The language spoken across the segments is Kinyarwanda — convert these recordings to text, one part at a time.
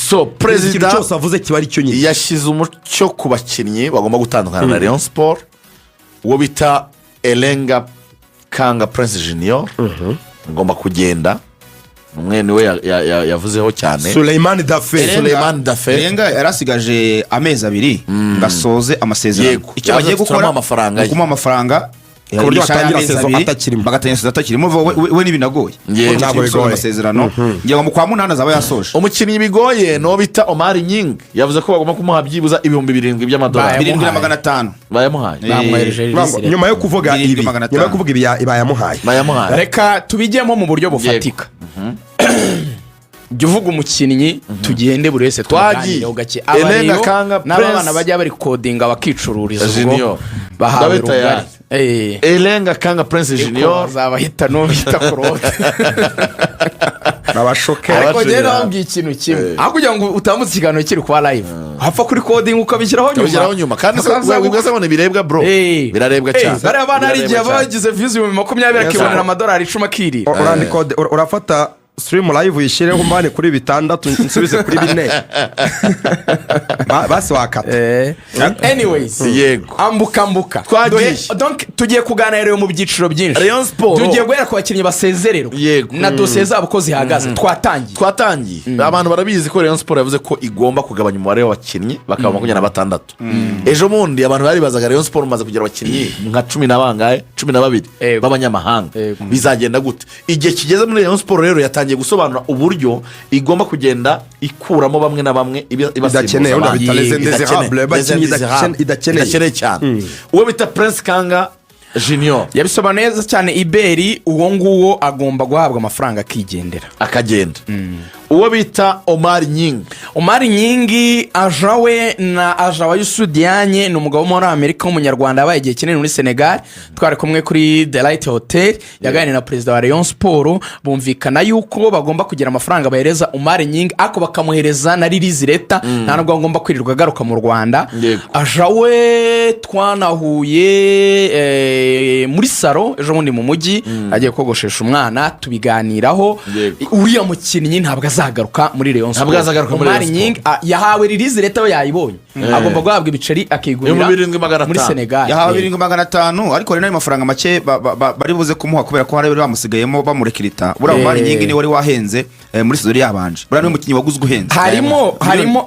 so president cyose avuze kiba ari cyo nyine yashyize umucyo ku bakinnyi bagomba gutandukana na Rayon Sport uwo bita Elenga Kanga Prince Junior ngomba kugenda umwe niwe yavuzeho cyane Suleiman Dafe Elenga yarasigaje amezi 2 ngasoze amasezerano icyo bagiye gukora amafaranga ku buryo batangira sezo atakirimo bagatangira atakirimo we n'ibinagoye ntabwo bigoye amasezerano ngira ngo kwa 8 azaba yasoje umukinnyi bigoye no bita Omar Nying yavuze ko bagomba kumuha byibuza $7,000 by'amadolari 7,500 bayamuhaye nyuma yo kuvuga ibi bayamuhaye reka tubijyemo mu buryo bufatika jya uvuga umukinnyi tugende buri wese tuganire gake Elenga Kanga n'abana bajya bari kodinga bakicururiza ubwo bahawe rugari Elenga Kanga Prince Junior zabahita no bita kurota abashoke ariko rero wambwiye ikintu kimwe aho kugira ngo utambutse ikiganiro kiri kwa live hapfa kuri coding ukabishyiraho nyuma kandi wibwasa ngo birebwa bro birarebwa cyane bari abana ari igihe bagize views 20 akibonera amadolari 10 akiri urandika urafata stream live yishireho mbane kuri 6 nsubize kuri 4 basi wakata anyways yego ambuka donc tugiye kuganira rero mu byiciro byinshi Rayon Sport tugiye guhera ku bakinnyi basezererwa na dosiye zabo ko zihagaze twatangiye abantu barabizi ko Rayon Sport yavuze ko igomba kugabanya umubare w'abakinnyi bakaba 26 ejo mundi abantu bari bazaga Rayon Sport maze kugira abakinnyi nka 10 nabangaye 12 b'abanyamahanga bizagenda gute igihe kigeze muri Rayon Sport rero yatangiye gusobanura uburyo igomba kugenda ikuramo bamwe na bamwe idakeneye cyane uwo bita Prince Kanga Junior yabisobanuye neza cyane iberi uwo nguwo agomba guhabwa amafaranga akagenda uwo bita Omar Nyingi ajawe na ajawa y'Usudianye ni umugabo muri Amerika w'umunyarwanda yabaye igihe kinini muri Senegal twari kumwe kuri The Light Hotel yaganiriye na president wa Rayon Sport bumvikana yuko bagomba kugira amafaranga bahereza Omar Nyingi ako bakamuhereza na release leta nta nubwo agomba kwirirwa garuka mu Rwanda ajawe twanahuye muri saro ejo bundi mu mujyi agiye kogoshesha umwana tubiganiraho uriya mukinnyi ntabwo azagaruka muri Rayon Sport Omar Nying yahawe release leta we yayibonye agomba guhabwa ibiceri akigurira muri Senegal yahawe 7,500 ariko rero amafaranga make bari buze kumuha kubera ko hari bamusigayemo bamurekirita bura Omar Nying ni wari wahenze muri sezori yabanje bura ni umukinnyi waguzwe uhenze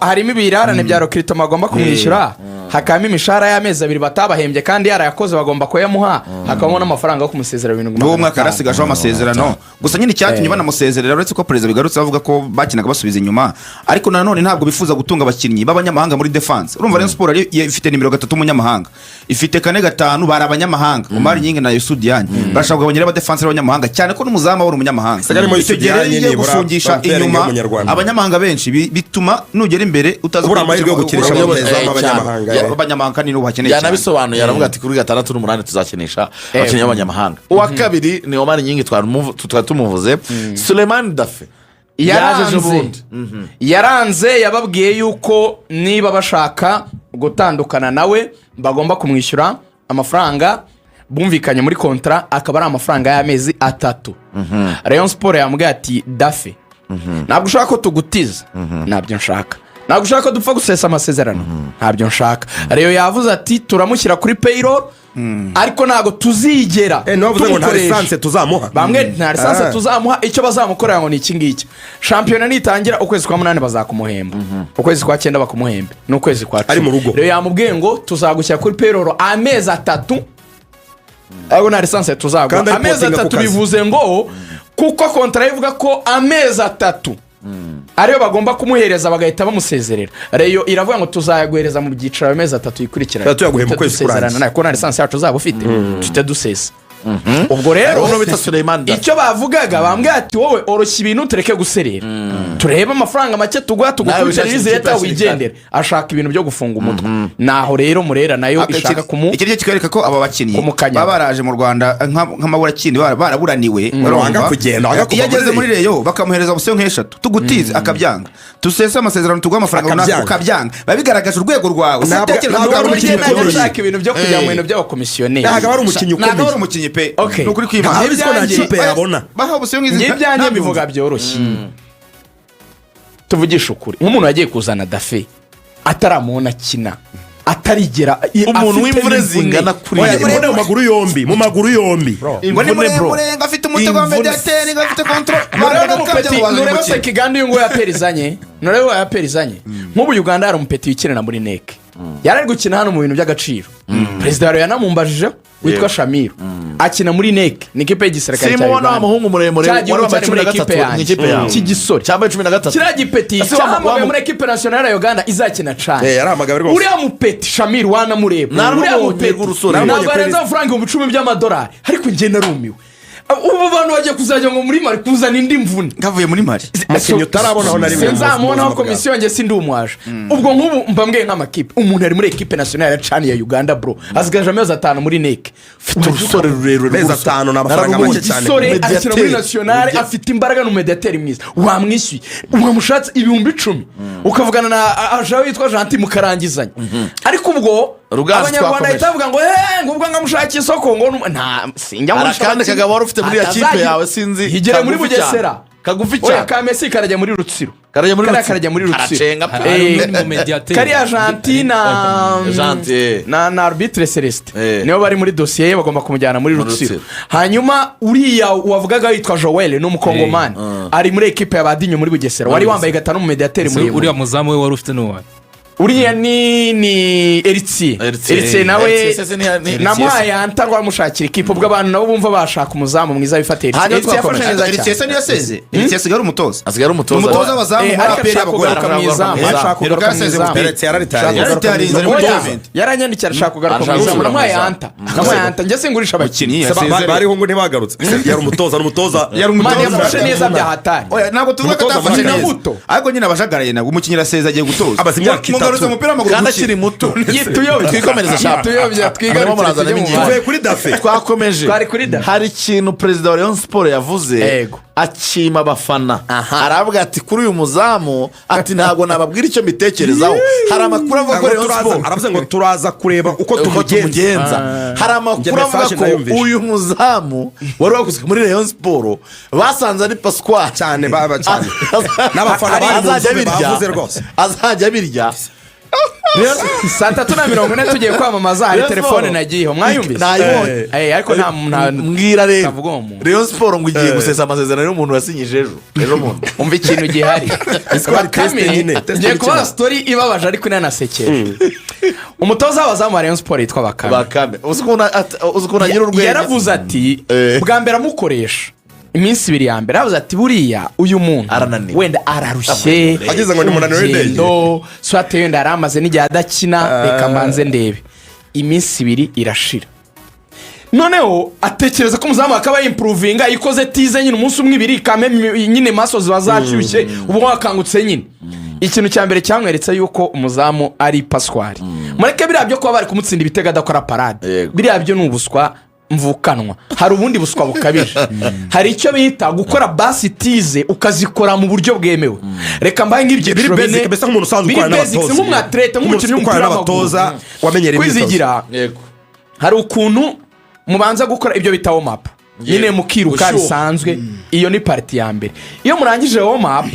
harimo ibirarane bya rekirita magomba kumwishyura hakamo imishahara y'amezi 2 batabahembye kandi yarayakoze bagomba kuyamuha hakamo n'amafaranga yo kumusezera 7,500 n'uwo mwaka arasigaje amasezerano gusa nyine cyatumye banamusezerera uretse ko president bigarutse bavuga ko bakinaga basubiza inyuma ariko nanone ntabwo bifuza gutunga abakinnyi b'abanyamahanga muri defense urumva Rayon Sport ifite nimero 3 umunyamahanga ifite 4-5 bari abanyamahanga Omar Nyingi na Yusudianye bashaka kugabanyira aba defense b'abanyamahanga cyane ko n'umuzama wari umunyamahanga icyo gihe yo gufungisha inyuma abanyamahanga benshi bituma nugera imbere utazubura amahirwe yo gukinisha abanyamahanga ni n'ubakeneye cyane yanabisobanuye aravuga ati kuri 6 n'umunani tuzakinisha abakinnyi b'abanyamahanga uwa kabiri ni Omar Nyingi tumuvuze Suleiman Dafe yaranze yababwiye yuko niba bashaka gutandukana nawe bagomba kumwishyura amafaranga bumvikanye muri kontra akaba ari amafaranga y'amezi 3 Rayon Sport yambwiye ati Dafe ntabwo ushaka ko tugutiza ntabyo nshaka ntabwo ushaka ko dupfa gusesa amasezerano ntabyo nshaka Rayon yavuze ati turamushyira kuri payroll ariko ntago tuzigera navuze ngo nta lisanse tuzamuha bamwe nta lisanse tuzamuha icyo bazamukorera ngo ni iki ngiki shampiyona nitangira ukwezi kwa 8 bazakumuhemba ukwezi kwa 9 bakumuhembe n'ukwezi kwa 10 rero yamubwiye ngo tuzagushyira kuri payroll amezi 3 ariko nta lisanse tuzagwa amezi 3 bivuze ngo kuko kontra ivuga ko amezi 3 ariyo bagomba kumuhereza bagahita bamusezerera Rayon iravuga ngo tuzayaguhereza mu byiciro amezi 3 yikurikirana tuyaguhemba kwezi kurangiza nako na lisanse yacu zaba ufite tute dusesa ubwo rero icyo bavugaga bambwiye ati wowe oroshya ibintu tureke guserera turebe amafaranga make tugwa tugukurikira leta wigendera ashaka ibintu byo gufunga umutwe naho rero murera nayo ishaka ikiryo kikareka ko aba bakinnyi babaraje mu Rwanda nk'amabura kindi baraburaniwe baranga kugenda yageze muri Rayon bakamuhereza option nk'eshatu tugutize akabyanga tusese amasezerano tugwa amafaranga runaka ukabyanga babigaragaje urwego rwawe ushaka ibintu byo kujya mu bintu by'abakomisiyoneri ntabwo ari umukinnyi pe nukuri kwimana ntabwo na kipe yabona baha option nk'izi nibyanjye bivuga byoroshye tuvugisha ukuri nk'umuntu wagiye kuzana dafe ataramubona akina atarigera umuntu w'imvune zingana kuri imvune mu maguru yombi imvune muremure ngo afite umutego wa mediateri ngo afite control nureba se kiganda uyu nguyu yaperizanye nk'ubu Uganda hari umupeti wikinira muri neke yari ari gukina hano mu bintu by'agaciro perezida wa Rayon yanamumbajije witwa Shamiru akina muri neke ni ikipe y'igisirikare cya Uganda umuhungu muremure wari wambaye 13 mu ikipe yawe cy'igisore cyambaye 13 kiriya gipeti cyambaye muri ekipe nationale ya Uganda izakina cyane uriya mupeti Shamiru wanamureba uriya mupeti ntabwo arenza amafaranga $10,000 ariko njye narumiwe ubu bantu bagiye kuzajya ngo muri Mari kuzana indi mvune ngavuye muri Mari akenye utarabonaho na rimwe sinzamubonaho komisiyo njye sindi umwaje ubwo nk'ubu mbambwiye nk'amakipe umuntu ari muri ekipe nationale ya cani ya Uganda bro asigaje amezi 5 muri neke ufite urusore rurerure amezi 5 n'amafaranga make cyane umusore akina muri nationale afite imbaraga n'umediateri mwiza wamwishyuye wamushatse $10,000 ukavugana na ajawe yitwa Janti mukarangizanya ariko ubwo abanyarwanda bahita bavuga ngo ngubwo ngamushakira isoko ngo nta sinjya muri kandi kagabo wari ufite muri ya kipe yawe sinzi higere muri Bugesera kagufi cyane Kamesi karajya muri Rutsiro aracenga kari Argentina na arbitre Celeste niyo bari muri dossier bagomba kumujyana muri Rutsiro hanyuma uriya wavugaga yitwa Joel n'umukongomani ari muri equipe y'abadinyo muri Bugesera wari wambaye gatanu mu mediateur muri uriya muzamu we wari ufite n'uwa uriya ni Eritse nawe namuhaye antarwa mushakira ikipe ubwo abantu nabo bumva bashaka umuzamu mwiza bifatira Eritse yafashe neza cyane Eritse niyo yaseze Eritse asigara umutoza abazamu muri aperi abagore kamizamu ashaka kugaruka mu Eritse yararitaye yaranyandikira ashaka kugaruka mu muzamu namuhaye anta njye singurisha abakinnyi bariho ngo ntibagarutse yari umutoza yafashe neza bya hatari ntabwo tuvuga ko atafashe neza ariko nyine abajagaraye nabwo umukinnyi araseza agiye gutoza kandi akiri muto twikomereza shaka twigaruke kuri dafe twakomeje hari ikintu perezida wa Rayon Sport yavuze akima abafana aravuga ati kuri uyu muzamu ati ntabwo nababwira icyo mbitekerezaho hari amakuru avuga ko Rayon Sport aravuze ngo turaza kureba uko tumugenza hari amakuru avuga ko uyu muzamu wari waguze muri Rayon Sport basanze ari Pasquale cyane n'abafana bavuze rwose azajya birya saa 3:40 tugiye kwamamaza hari telefone nagiyeho mwayumvise ariko nta mbwira rero Rayon Sport ngo igiye gusesa amasezerano y'umuntu wasinyije ejo muntu umva ikintu gihari ngiye kuba story ibabaje ariko inanasekeje umutoza w'abazamu wa Rayon Sport yitwa Bakame uzikuna nyiri urwenya yaravuze ati bwa mbere amukoresha iminsi 2 ya mbere yavuze ati buriya uyu muntu wenda ararushye ageze ngo ni munaniro w'indege swate wenda aramaze n'igihe adakina reka mbanze ndebe iminsi 2 irashira noneho atekereza ko umuzamu akaba improvinga ikoze tize nyine umunsi umwe 2 kame nyine maso zibazacushe ubu wakangutse nyine ikintu cya mbere cyamweretse yuko umuzamu ari Pasquale mureke biriya byo kuba bari kumutsinda ibitego adakora parade biriya byo n'ubuswa mvukanwa hari ubundi buswa bukabije hari icyo bita gukora basi tize ukazikora mu buryo bwemewe reka mbaye ngibyo biri basic besa nk'umuntu usanzwe ukora n'abatoza nk'umwatlete nk'umukinnyi w'umupira w'abatoza wamenyereye kwizigira hari ukuntu mubanza gukora ibyo bita warm up nyine mukiruka bisanzwe iyo ni party ya mbere iyo murangije warm up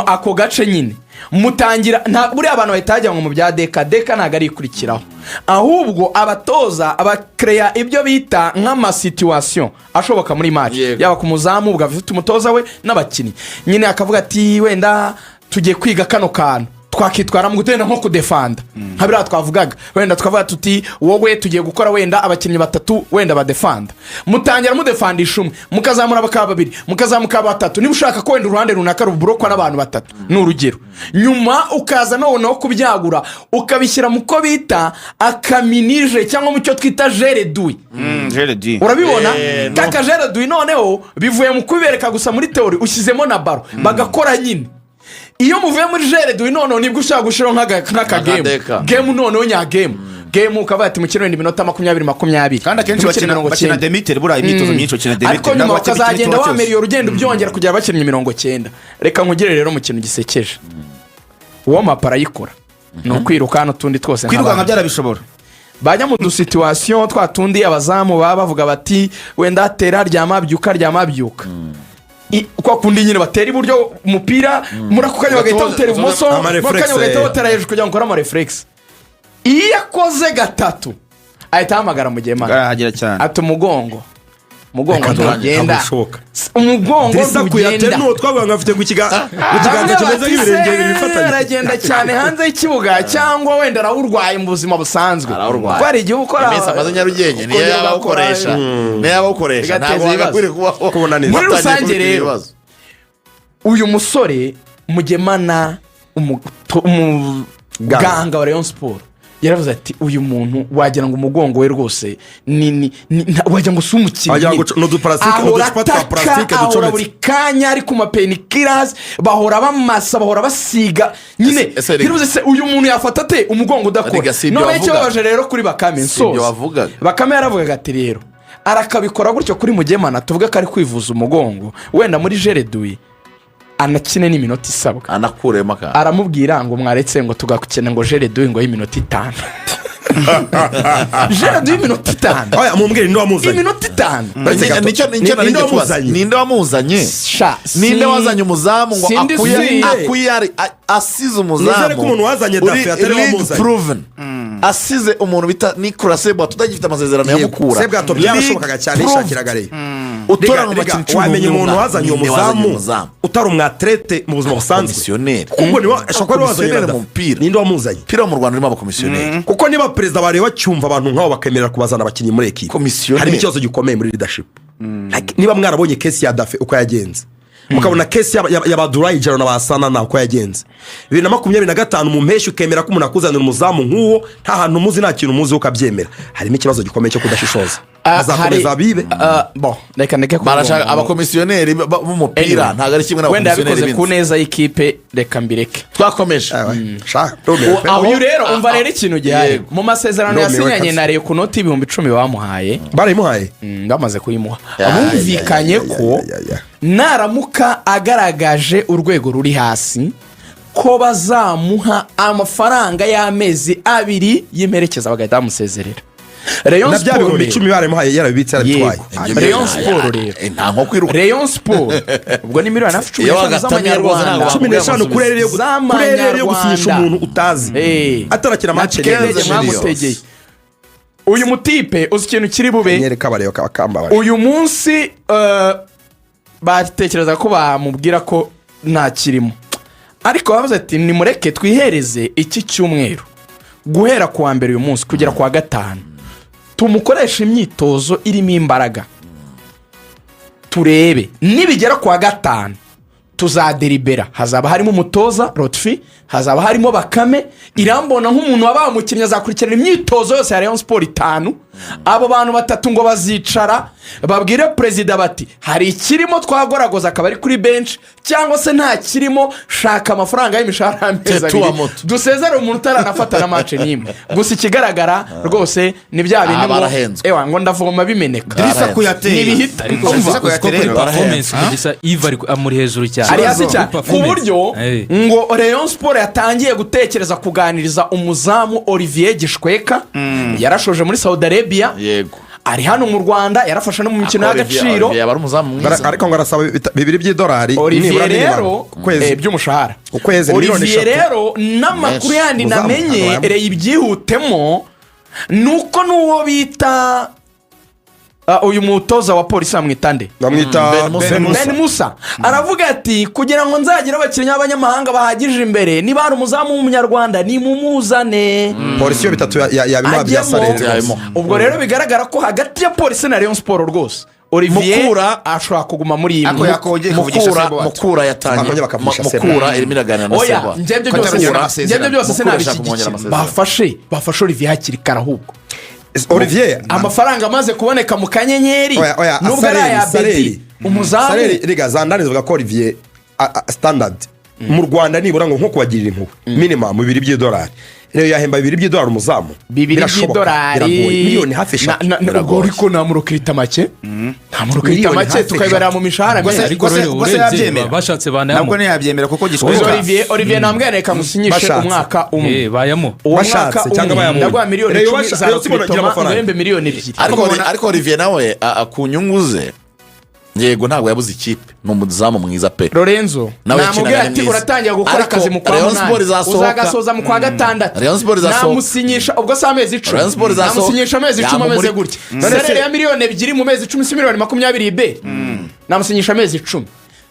ako gace nyine mutangira buriya abantu bahitajya ngo mu bya deka ntago ari ikurikiraho ahubwo abatoza abakreya ibyo bita nk'amasituwasiyo ashoboka muri match yaba ku muzamu ubwo afite umutoza we n'abakinnyi nyine akavuga ati wenda tugiye kwiga kano kantu twakitwara mu gutenda nko kudefanda habira twavugaga wenda twavuga tuti wowe tugiye gukora wenda abakinnyi 3 wenda badefanda mutangira mudefandisha umwe mukazamura bakaba 2 mukazamuka 3 niba ushaka ko wenda uruhande runaka ruburokwa n'abantu 3 n'urugero nyuma ukaza no kubyagura ukabishyira mu ko bita akaminije cyangwa mu cyo twita jeredui urabibona kaka jeredui noneho bivuye mu kubereka gusa muri teori ushyizemo na baro bagakora nyine iyo muvuye muri jeredui noneho nibwo ushaka gushiraho nk'aka game noneho nya game ukaba ati mukino wenda iminota 20 kandi akenshi bakina demitere bura imyitozo myinshi bakina demitere ariko nyuma ukazagenda wameriye urugendo byongera kugira abakinnyi 90 reka nkugire rero mu kintu gisekeje uwo mapara yikora no kwiruka n'utundi twose kwiruka nka byarabishobora bajya mu dusituwasiyo twatundi abazamu baba bavuga bati wenda atera ryamabyuka kwa kundi nyine batera iburyo umupira muri ako kanya bagahita batera ibumoso muri ako kanya bagahita batera hejuru kugira ngo ukore amarefuregisi. iyo akoze gatatu ahita ahamagara Mugemana ati umugongo ntugenda umugongo ntugenda n'uwo twavuga ngo afite ku kiganza kimeze nk'ibirenge bifatanye aragenda cyane hanze y'ikibuga cyangwa wenda arawurwaye mu buzima busanzwe kuko hari igihe ukora iminsi amaze Nyarugenge niyo yabawukoresha ntabwo wagakwiriye kubaho. Muri rusange rero uyu musore Mugemana umuganga wa Rayon Sport yaravuze ati uyu muntu wagira ngo umugongo we rwose wagira ngo si umukinnyi ahora buri kanya ari ku mapenikirazi bahora bamasa bahora basiga nyine yaravuze se uyu muntu yafata ate umugongo udakora. none icyo babaje rero kuri Bakame Bakame yaravugaga ati rero arakabikora gutyo kuri Mugemana tuvuge ko ari kwivuza umugongo wenda muri Jereduyi anakine n'iminota isabwa anakuremo ka aramubwira ngo mwaretse ngo tugakene ngo Jereduyi ngo y'iminota 5 Jereduyi y'iminota 5 oya mumbwire ninde wamuzanye iminota 5 nicyo ninde wamuzanye ninde wazanye umuzamu ngo akuye asize umuzamu nizere ko umuntu wazanye Dafe atari wamuzanye asize umuntu bita Nicolas Sebo tutagifite amasezerano ya Mukura Sebo atobye yabashobokaga cyane ishakiraga rero utora mu bakinnyi wamenye umuntu wazanye umuzamu utari umwatlete mu buzima busanzwe komisiyoneri kuko niwe ashobora wazanye mu mpira ninde wamuzanye mpira mu Rwanda urimo abakomisiyoneri kuko niba perezida bareba cyumva abantu nk'abo bakemerera kubazana abakinnyi muri equipe hari ikibazo gikomeye muri leadership niba mwarabonye case ya Dafe uko yagenze mukabona case y'abadurayi jaro na basanana uko yagenze 2025 mu mpeshyi ukemera ko umuntu akuzanira umuzamu nk'uwo nta hantu muzi nta kintu muzi ukabyemera harimo ikibazo gikomeye cyo kudashishoza azakomeza bibe bon reka barashaka abakomisiyoneri b'umupira ntago ari kimwe n'abakomisiyoneri wenda ku neza y'ikipe reka mbireke twakomeje uyu rero umva rero ikintu gihari mu masezerano yasinyanye na Rayon ku noti 10,000 bamuhaye barayimuhaye ndamaze kuyimuha bumvikanye ko naramuka agaragaje urwego ruri hasi ko bazamuha amafaranga y'amezi 2 y'imperekeza bagahita bamusezerera. Rayon Sport 10 baramuhaye yarabitse aratwaye Rayon Sport rero nta nko kwiruka Rayon Sport ubwo ni miliyoni 10 z'amanyarwanda 15 kurere yo gusinyisha umuntu utazi atarakira match mwamutegeye uyu mutipe uzi ikintu kiri bube nyereka bareyo kabakamba uyu munsi batekereza ko bamubwira ko nta kirimo ariko bavuze ati nimureke twihereze iki cyumweru guhera kuwa mbere uyu munsi kugera kuwa gatanu tumukoresha imyitozo irimo imbaraga turebe nibigera kuwa gatanu tuzaderibera hazaba harimo umutoza Rotfi hazaba harimo Bakame irambona nk'umuntu wabaye umukinnyi azakurikirana imyitozo yose ya Rayon Sport 5 abo bantu batatu ngo bazicara babwire perezida bati hari ikirimo twagoragoza akaba ari kuri bench cyangwa se nta kirimo shaka amafaranga y'imishahara ameza dusezere umuntu utaranafata na match nimwe gusa ikigaragara rwose ni bya bindi ngo ngo ndavoma bimeneka dirisa kuyatera nibihita performance kugisa Iva amuri hejuru cyane ari hasi cyane ku buryo ngo Rayon Sport yatangiye gutekereza kuganiriza umuzamu Olivier Gishweka yarashoje muri Saudi Arabia yego ari hano mu Rwanda yarafasha no mu mikino y'agaciro ariko ngo arasaba $2 Olivier rero by'umushahara Olivier rero n'amakuru yandi namenye ibyihutemo nuko nuwo bita uyu mutoza wa polisi amwitande Ben Musa aravuga ati kugira ngo nzagira abakinnyi b'abanyamahanga bahagije imbere niba ari umuzamu w'umunyarwanda ni mumuzane polisi yo bitatu yabimwa byasarere ubwo rero bigaragara ko hagati ya polisi na Rayon Sport rwose Olivier Mukura ashobora kuguma muri iyi Mukura yatangiye Mukura eliminagana na Seba njye byose sinabishyigikiye bafashe Olivier hakiri kare ahubwo Olivier amafaranga amaze kuboneka mu kanyenyeri nubwo ari aya Beti umuzamu riga Zandani zivuga ko Olivier standard mu Rwanda nibura ngo nko kubagirira impuhwe minimum $2 rero yahemba $2 umuzamu $2 miliyoni hafi 5 ariko namurukirita make namurukirita make tukayibara mu mishahara gusa yabyemera bashatse banayamo nabwo ntiyabyemera kuko gishobora Olivier nambwira reka musinyishe umwaka umwe bayamo bashatse cyangwa bayamo ndagwa miliyoni 10 za bitoma ngombe miliyoni 2 ariko Olivier nawe akunyunguze yego ntabwo yabuze ikipe ni umuzamu mwiza pe Lorenzo namubwira ati uratangira gukora akazi mu kwa munani uzagasoza mu kwa gatandatu namusinyisha ubwo si amezi 10 namusinyisha amezi 10 ameze gutya salere ya miliyoni 2 mu mezi 10 si miliyoni 20 be namusinyisha amezi 10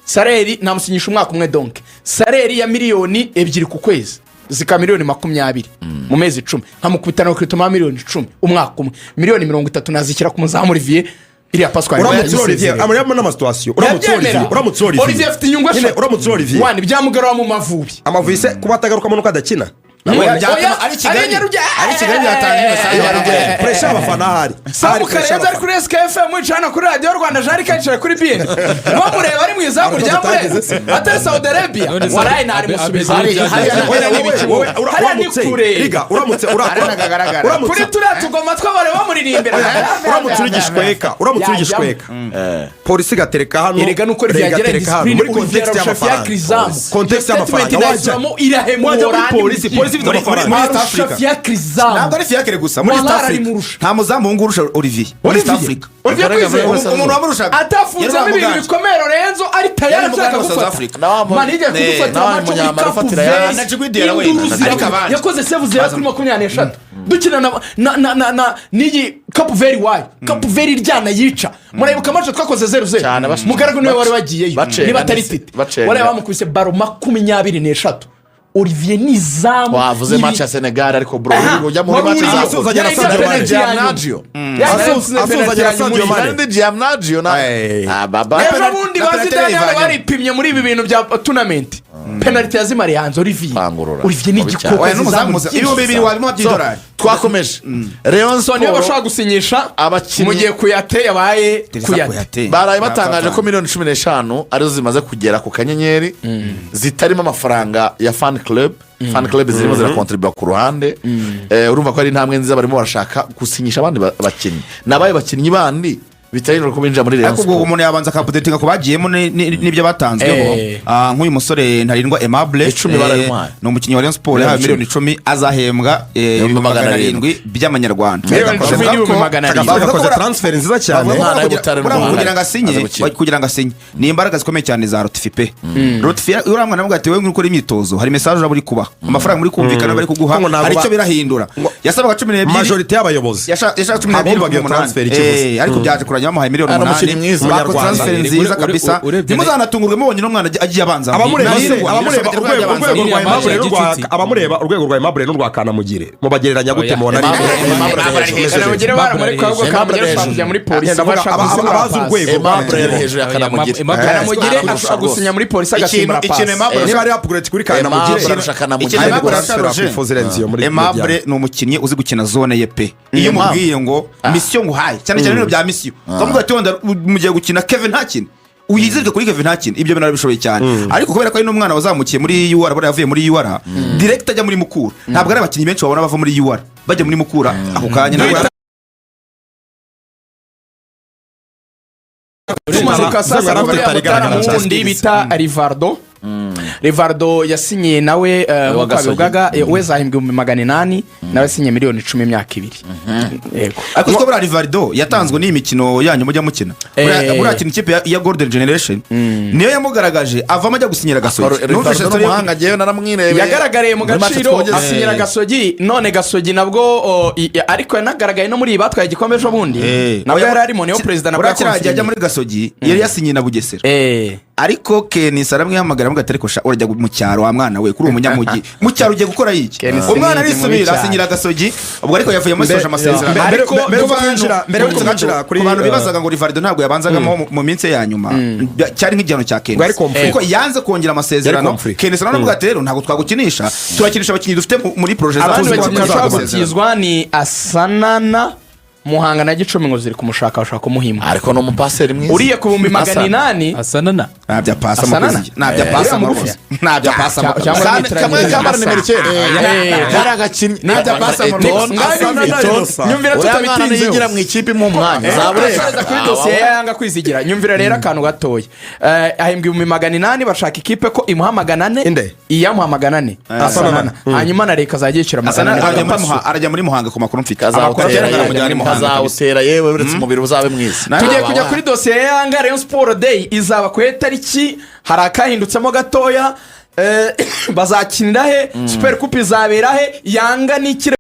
salere namusinyisha umwaka umwe donc salere ya miliyoni 2 ku kwezi zika miliyoni 20 mu mezi 10 nkamukubitana ukritoma miliyoni 10 umwaka umwe miliyoni 30 nazishyira ku muzamu Olivier iriya Pascal uramutse Olivier amuriyamo n'amasituwasiyo uramutse Olivier afite inyungu uramutse Olivier wani byamugarura mu Mavubi Amavubi se kuba atagarukamo nuko adakina ari Kigali yatangiye pressure abafana ahari Samu Karenzi ari kuri SKFM wicana kuri Radio Rwanda Jari kayicara kuri BN mureba ari mu izamu rya Muri atari Saudi Arabia warayi ntari musubiza uramutse kuri turiya tugoma tw'abare bamuririmbira uramutse uri gishweka polisi igatereka hano erega nuko ryagera discipline muri context y'amafaranga context y'amafaranga irahemura polisi ifite amafaranga muri East Africa ntabwo ari fiakere gusa muri East Africa nta muzamu wungurusha Olivier muri East Africa umuntu wamurushaga atafunzemo ibintu bikomeye Lorenzo ari tayari ashaka gufata manije kudufata umunyamarfatira yakoze save zera kuri 24 dukina na nigi Cape Verde why Cape Verde ryana yica murayibuka amace twakoze 0-0 mugaragu niwe wari wagiyeyo niba atari tite wale bamukubise baro 23 Olivier Nizamu wavuze match ya Senegal ariko bro ujya muri match azozanya na Sadio na baba ejobundi bazidanye baripimye muri ibi bintu bya tournament penalty yazimari hanze Olivier ni igikoko ibihumbi 2 wabimo $10 twakomeje Rayon niyo bashaka gusinyisha abakinnyi mu gihe kuyate yabaye kuyate baraye batangaje ko miliyoni 15 arizo zimaze kugera ku kanyenyeri zitarimo amafaranga ya fan club zirimo zirakontribua ku ruhande urumva ko ari intambwe nziza barimo barashaka gusinyisha abandi bakinnyi nabaye bakinnyi bandi bitari ko binjira muri Rayon Sport ariko umuntu yabanza akapudetinga ko bagiyemo n'ibyo batanzweho nk'uyu musore ntarindwa Aimable 10 barantwaye ni umukinnyi wa Rayon Sport ya miliyoni 10 azahembwa 700 by'amanyarwanda bakoze transfer nziza cyane kugira ngo asinye ni imbaraga zikomeye cyane za Rotifipe uramwana navuga ati wewe gukora imyitozo hari message uraburi kuba amafaranga muri kumvikana bari kuguha hari icyo birahindura yasabaga 12 majority y'abayobozi yashaka 12 ariko byaje yamuhaye miliyoni 8 bako transfer nziza kabisa nimuzanatungurwe mubonye n'umwana agiye abanza abamureba urwego rwa Aimable n'urwa Kanamugire mubagereranya gute mubona ari Kanamugire baramuri kwabwo Kanamugire ashaka muri polisi abazi urwego Aimable hejuru ya Kanamugire Kanamugire ashaka gusinya muri polisi agasimba pass niba ari upgrade kuri Kanamugire Aimable ni umukinnyi uzi gukina zone ye pe iyo mubwiye ngo mission nguhaye cyane cyane bya mission kamuga tonda mugiye gukina Kevin Hakin uyizirike kuri Kevin Hakin ibyo bintu arabishoboye cyane ariko kubera ko ari n'umwana wazamukiye muri UR bari yavuye muri UR direct ajya muri Mukura ntabwo ari abakinnyi benshi babona bava muri UR bajya muri Mukura ako kanya tumanuka sasa muri bita Rivaldo yasinye nawe wagaga wezahimbwe mu 800 nawe sinye miliyoni 10 imyaka 2 yego ariko ko bra Rivaldo yatanzwe n'imikino yanyu mujya mukina bura kintu kipe ya Golden Generation niyo yamugaragaje avamo ajya gusinyira Gasogi numvise story y'umuhanga giye naramwirebe yagaragaye mu gaciro asinyira Gasogi none Gasogi nabwo ariko yanagaragaye no muri batwaye igikombe ejo bundi nawe yari arimo niyo president nabwo ajya muri Gasogi yari yasinye na Bugesera ariko Ken saramwihamagara mugatari ko urajya mu cyaro wa mwana we kuri umunyamugi mu cyaro ugiye gukora iki umwana arisubira asinyira Gasogi ubwo ariko yavuye muri soje amasezerano ariko mbere yo kuganira kuri abantu bibazaga ngo Rivaldo ntabwo yabanzagamo mu minsi ya nyuma cyari nk'igihano cya Ken kuko yanze kongera amasezerano Ken saramubwira ati rero ntabwo twagukinisha turakinisha abakinnyi dufite muri projet zacu ni Asanana Muhanga na Gicumbi ngo ziri kumushaka bashaka kumuhima ariko no mupaseri mwiza uriye ku 800 Asanana nabya pasa kamwe kamara nimero 9 yaragakinnye nabya pasa mu nyumvira tutabitinze yigira mu ikipe mu mwanya zabureza kuri dossier yanga kwizigira nyumvira rero akantu gatoya ahembwe mu 800 bashaka ikipe ko imuhamagana ne iyamuhamagana ne Asanana hanyuma na reka zagiye cira Asanana arajya muri Muhanga ku makuru mfite bazawutera yewe uretse umubiri uzabe mwiza. Tugiye kujya kuri dosiye ya Yanga. Rayon Sport Day izaba ku itariki, hari akahindutsemo gatoya. Bazakinira he? Super Coupe izabera he? Yanga ni